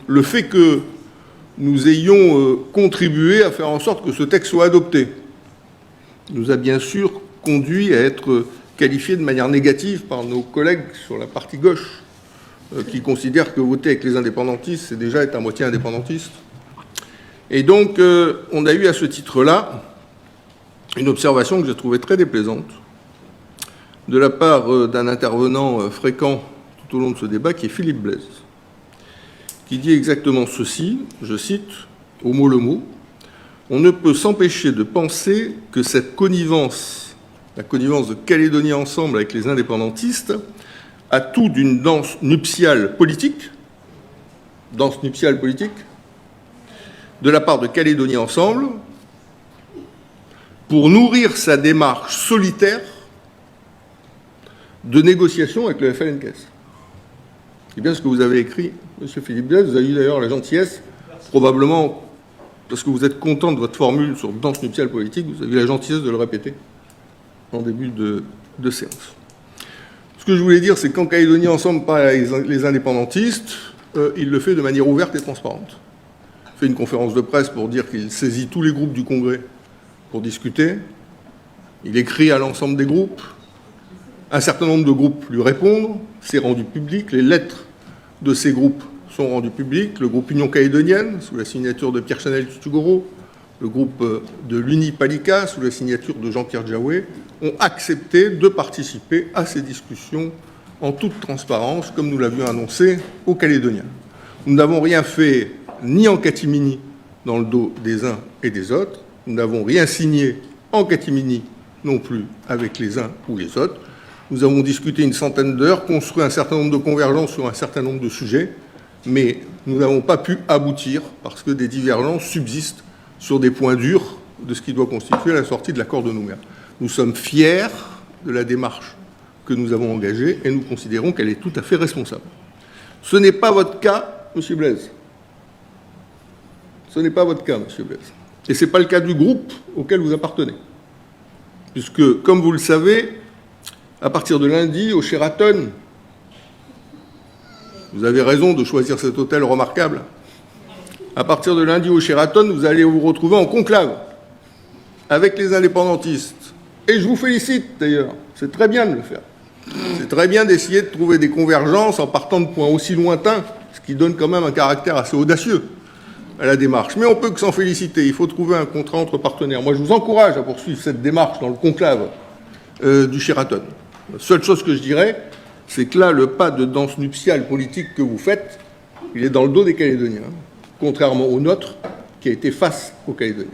le fait que nous ayons contribué à faire en sorte que ce texte soit adopté nous a bien sûr conduit à être qualifiés de manière négative par nos collègues sur la partie gauche, qui considèrent que voter avec les indépendantistes, c'est déjà être à moitié indépendantiste. Et donc, on a eu à ce titre-là une observation que j'ai trouvée très déplaisante de la part d'un intervenant fréquent tout au long de ce débat, qui est Philippe Blaise, qui dit exactement ceci, je cite, au mot le mot, « On ne peut s'empêcher de penser que cette connivence, la connivence de Calédonie Ensemble avec les indépendantistes, a tout d'une danse nuptiale politique, de la part de Calédonie Ensemble, pour nourrir sa démarche solitaire de négociation avec le FLNKS. » C'est bien ce que vous avez écrit, M. Philippe Blaise. Vous avez eu d'ailleurs la gentillesse, probablement parce que vous êtes content de votre formule sur danse nuptiale politique, vous avez eu la gentillesse de le répéter en début de séance. Ce que je voulais dire, c'est que quand Calédonie Ensemble parle avec les indépendantistes, il le fait de manière ouverte et transparente. Il fait une conférence de presse pour dire qu'il saisit tous les groupes du Congrès pour discuter. Il écrit à l'ensemble des groupes. Un certain nombre de groupes lui répondent. C'est rendu public. Les lettres de ces groupes sont rendues publiques. Le groupe Union calédonienne, sous la signature de Pierre-Chanel Tutugoro, le groupe de l'Uni Palika, sous la signature de Jean-Pierre Jaoué, ont accepté de participer à ces discussions en toute transparence, comme nous l'avions annoncé aux Calédoniens. Nous n'avons rien fait ni en catimini dans le dos des uns et des autres, nous n'avons rien signé en catimini non plus avec les uns ou les autres. Nous avons discuté une centaine d'heures, construit un certain nombre de convergences sur un certain nombre de sujets, mais nous n'avons pas pu aboutir parce que des divergences subsistent sur des points durs de ce qui doit constituer la sortie de l'accord de Nouméa. Nous sommes fiers de la démarche que nous avons engagée et nous considérons qu'elle est tout à fait responsable. Ce n'est pas votre cas, M. Blaise. Ce n'est pas votre cas, M. Blaise. Et ce n'est pas le cas du groupe auquel vous appartenez. Puisque, comme vous le savez, à partir de lundi, au Sheraton, vous avez raison de choisir cet hôtel remarquable. À partir de lundi au Sheraton, vous allez vous retrouver en conclave avec les indépendantistes. Et je vous félicite d'ailleurs, c'est très bien de le faire. C'est très bien d'essayer de trouver des convergences en partant de points aussi lointains, ce qui donne quand même un caractère assez audacieux à la démarche. Mais on peut que s'en féliciter, il faut trouver un contrat entre partenaires. Moi, je vous encourage à poursuivre cette démarche dans le conclave du Sheraton. La seule chose que je dirais, c'est que là, le pas de danse nuptiale politique que vous faites, il est dans le dos des Calédoniens, contrairement au nôtre, qui a été face aux Calédoniens.